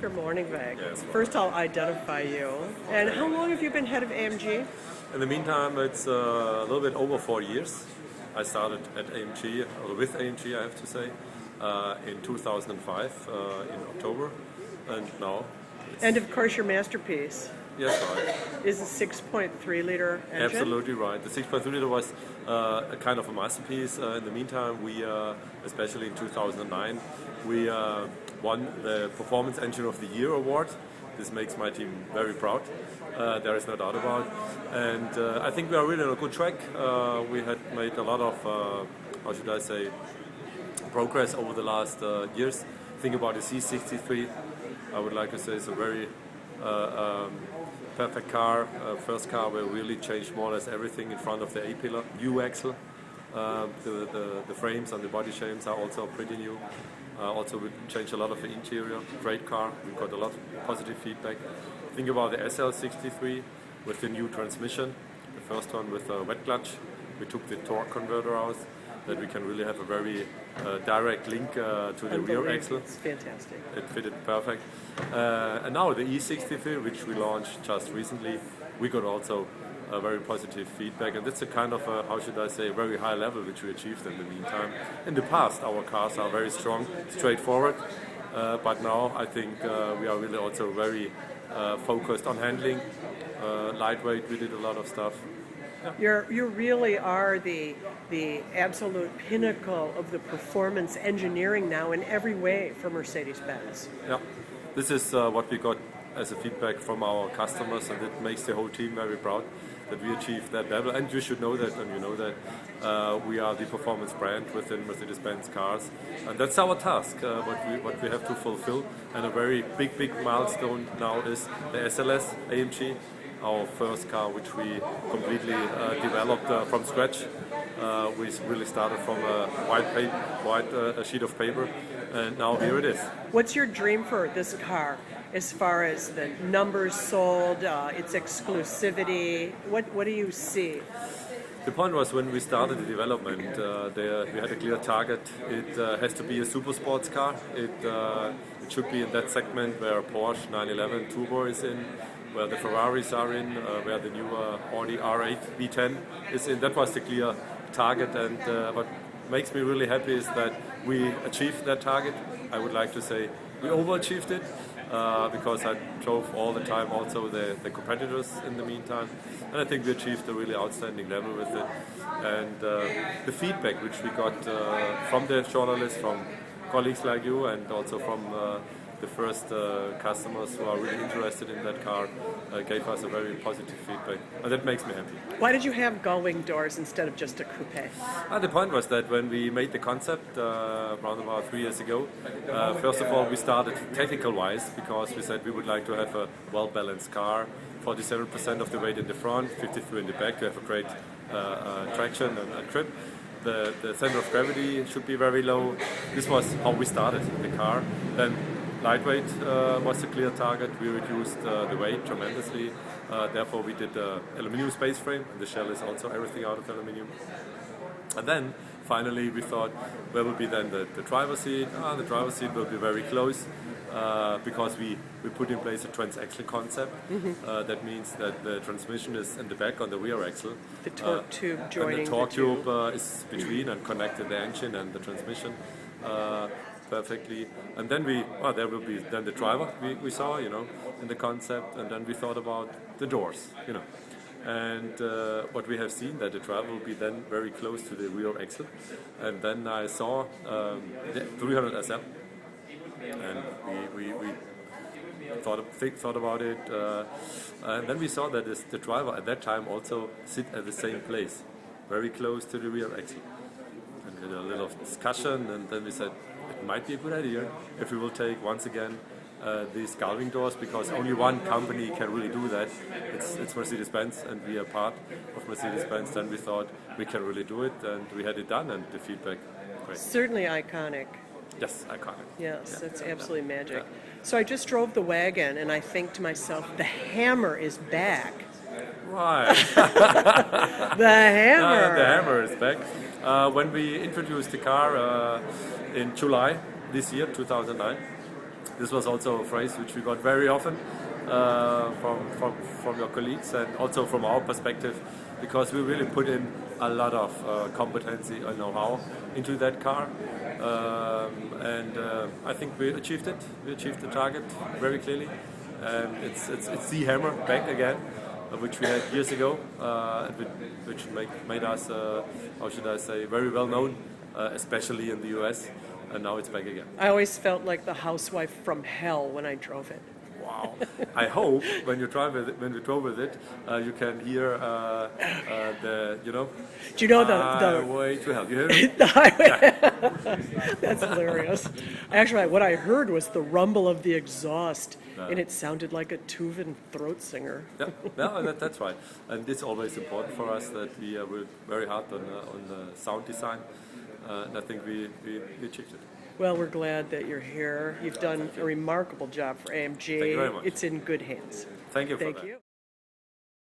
Volker Mornhinweg. Yes. First I'll identify you. And how long have you been head of AMG? In the meantime, it's a little bit over 4 years. I started at AMG, or with AMG, I have to say, in 2005 in October, and now. And of course, your masterpiece Yes, right. is a 6.3 liter engine. Absolutely right. The 6.3 liter was a kind of a masterpiece. In the meantime, we, especially in 2009, we won the Performance Engine of the Year award. This makes my team very proud. There is no doubt about it. And I think we are really on a good track. We had made a lot of, how should I say, progress over the last years. Think about the C63. I would like to say it's a very perfect car, first car where we really changed more or less everything in front of the A-pillar, new axle. The frames and the body shapes are also pretty new. Also we changed a lot of the interior, great car, we got a lot of positive feedback. Think about the SL63 with the new transmission, the first one with a wet clutch. We took the torque converter out, that we can really have a very direct link to the rear axle. It's fantastic. It fitted perfect. And now the E63, which we launched just recently, we got also a very positive feedback, and that's a kind of a, how should I say, very high level which we achieved in the meantime. In the past, our cars are very strong, straightforward, but now I think we are really also very focused on handling, lightweight. We did a lot of stuff. You really are the absolute pinnacle of the performance engineering now in every way for Mercedes-Benz. Yeah, this is what we got as a feedback from our customers, and it makes the whole team very proud that we achieved that level. And you should know that, and you know that we are the performance brand within Mercedes-Benz cars, and that's our task. What we have to fulfill, and a very big milestone now is the SLS AMG. Our first car, which we completely developed from scratch. We really started from a white sheet of paper, and now here it is. What's your dream for this car as far as the numbers sold, its exclusivity? What do you see? The point was when we started the development, we had a clear target. It has to be a super sports car. It should be in that segment where Porsche 911 Turbo is in, where the Ferraris are in, where the newer Audi R8 V10 is in. That was the clear target, and what makes me really happy is that we achieved that target. I would like to say we overachieved it, because I drove all the time also the competitors in the meantime, and I think we achieved a really outstanding level with it. And the feedback which we got from the journalists, from colleagues like you, and also from the first customers who are really interested in that car gave us a very positive feedback, and that makes me happy. Why did you have gull-wing doors instead of just a coupe? The point was that when we made the concept around about 3 years ago, first of all we started technical-wise, because we said we would like to have a well-balanced car, 47% of the weight in the front, 53% in the back, to have a great traction and grip. The center of gravity should be very low. This was how we started the car. Then lightweight was a clear target. We reduced the weight tremendously. Therefore, we did the aluminum space frame, and the shell is also everything out of aluminum. And then, finally, we thought, where will be then the driver's seat? The driver's seat will be very close, because we put in place a transaxle concept. That means that the transmission is in the back on the rear axle. The torque tube joining and the torque tube is between and connected the engine and the transmission. Perfectly, and then there will be then the driver we saw, in the concept, and then we thought about the doors, and what we have seen, that the driver will be then very close to the rear axle, and then I saw the 300 SL, and we thought about it, and then we saw that the driver at that time also sit at the same place, very close to the rear axle, and we had a little discussion, and then we said, it might be a good idea if we will take once again these gull-wing doors, because only one company can really do that. It's Mercedes-Benz, and we are part of Mercedes-Benz. Then we thought we can really do it, and we had it done, and the feedback, great. Certainly iconic. Yes, iconic. Yes, it's absolutely magic. So I just drove the wagon, and I think to myself, the hammer is back. Right. The hammer. The hammer is back. When we introduced the car in July this year, 2009, This was also a phrase which we got very often from your colleagues and also from our perspective, because we really put in a lot of competency and know-how into that car. And I think we achieved it. We achieved the target very clearly. And it's the hammer back again, which we had years ago, which made us, how should I say, very well known, especially in the US. And now it's back again. I always felt like the housewife from hell when I drove it. Wow! I hope when you drive with it, when we drove with it, you can hear the, you know. Do you know the highway to hell? You hear it? the highway? That's hilarious. Actually, what I heard was the rumble of the exhaust, and it sounded like a Tuvan throat singer. Yeah, no, that's right. And it's always important for us that we work very hard on the sound design. And I think we achieved it. Well, we're glad that you're here. You've done a remarkable job for AMG. Thank you very much. It's in good hands. Thank you for Thank that. you.